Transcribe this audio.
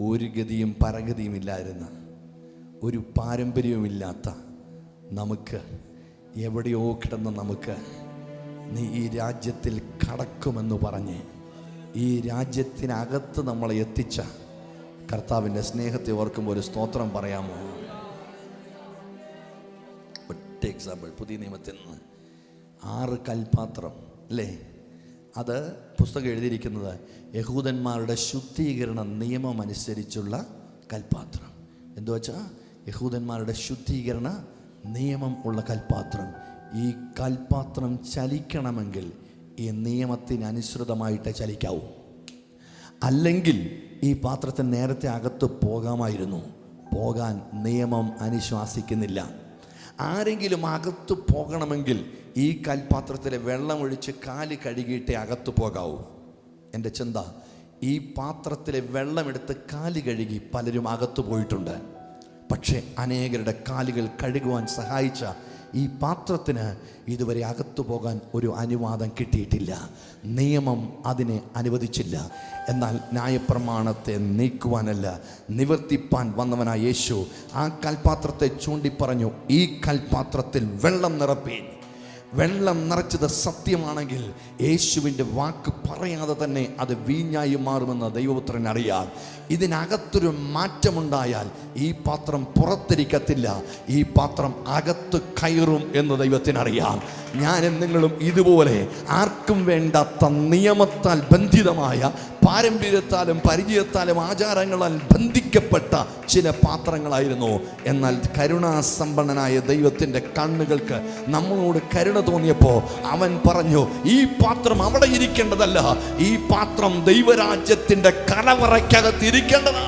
ഒരു ഗതിയും പരഗതിയും ഇല്ലായിരുന്ന, ഒരു പാരമ്പര്യവുമില്ലാത്ത നമുക്ക്, എവിടെയോ കിടന്ന നമുക്ക്, നീ ഈ രാജ്യത്തിൽ കടക്കുമെന്ന് പറഞ്ഞ് ഈ രാജ്യത്തിനകത്ത് നമ്മളെ എത്തിച്ച കർത്താവിൻ്റെ സ്നേഹത്തെ ഓർക്കുമ്പോൾ ഒരു സ്തോത്രം പറയാമോ? ഒറ്റ എക്സാമ്പിൾ, പുതിയ നിയമത്തിൽ നിന്ന് 6 കൽപാത്രം അല്ലേ? അത് പുസ്തകം എഴുതിയിരിക്കുന്നത് യഹൂദന്മാരുടെ ശുദ്ധീകരണ നിയമം അനുസരിച്ചുള്ള കൽപാത്രം. എന്തു വെച്ചാൽ യഹൂദന്മാരുടെ ശുദ്ധീകരണ നിയമം ഉള്ള കൽപാത്രം. ഈ കൽപാത്രം ചലിക്കണമെങ്കിൽ ഈ നിയമത്തിനനുസൃതമായിട്ട് ചലിക്കാവൂ. അല്ലെങ്കിൽ ഈ പാത്രത്തിന് നേരത്തെ അകത്ത് പോകാമായിരുന്നു. പോകാൻ നിയമം അനുശാസിക്കുന്നില്ല. ആരെങ്കിലും അകത്ത് പോകണമെങ്കിൽ ഈ കൽപാത്രത്തിലെ വെള്ളമൊഴിച്ച് കാല് കഴുകിയിട്ടേ അകത്ത് പോകാവൂ. എൻ്റെ ചിന്ത, ഈ പാത്രത്തിലെ വെള്ളമെടുത്ത് കാല് കഴുകി പലരും അകത്ത് പോയിട്ടുണ്ട്. പക്ഷേ അനേകരുടെ കാലുകൾ കഴുകുവാൻ സഹായിച്ച ഈ പാത്രത്തിന് ഇതുവരെ അകത്തു പോകാൻ ഒരു അനുവാദം കിട്ടിയിട്ടില്ല. നിയമം അതിനെ അനുവദിച്ചില്ല. എന്നാൽ ന്യായപ്രമാണത്തെ നീക്കുവാനല്ല, നിവർത്തിപ്പാൻ വന്നവനായ യേശു ആ കൽപാത്രത്തെ ചൂണ്ടിപ്പറഞ്ഞു, ഈ കൽപാത്രത്തിൽ വെള്ളം നിറപ്പീൻ. വെള്ളം നിറച്ചത് സത്യമാണെങ്കിൽ യേശുവിൻ്റെ വാക്ക് പറയാതെ തന്നെ അത് വീഞ്ഞായി മാറുമെന്ന് ദൈവപുത്രൻ അറിയാം. ഇതിനകത്തൊരു മാറ്റമുണ്ടായാൽ ഈ പാത്രം പുറത്തിരിക്കത്തില്ല, ഈ പാത്രം അകത്ത് കയറും എന്ന് ദൈവത്തിനറിയാം. ഞാനും നിങ്ങളും ഇതുപോലെ ആർക്കും വേണ്ടാത്ത നിയമത്താൽ ബന്ധിതമായ, പാരമ്പര്യത്താലും പരിചയത്താലും ആചാരങ്ങളാൽ ബന്ധിക്കപ്പെട്ട ചില പാത്രങ്ങളായിരുന്നു. എന്നാൽ കരുണാസമ്പന്നനായ ദൈവത്തിൻ്റെ കണ്ണുകൾക്ക് നമ്മളോട് കരുണ തോന്നിയപ്പോൾ അവൻ പറഞ്ഞു, ഈ പാത്രം അവിടെ ഇരിക്കേണ്ടതല്ല, ഈ പാത്രം ദൈവരാജ്യത്തിൻ്റെ കലവറയ്ക്കകത്ത് ഇരിക്കേണ്ടതാണ്.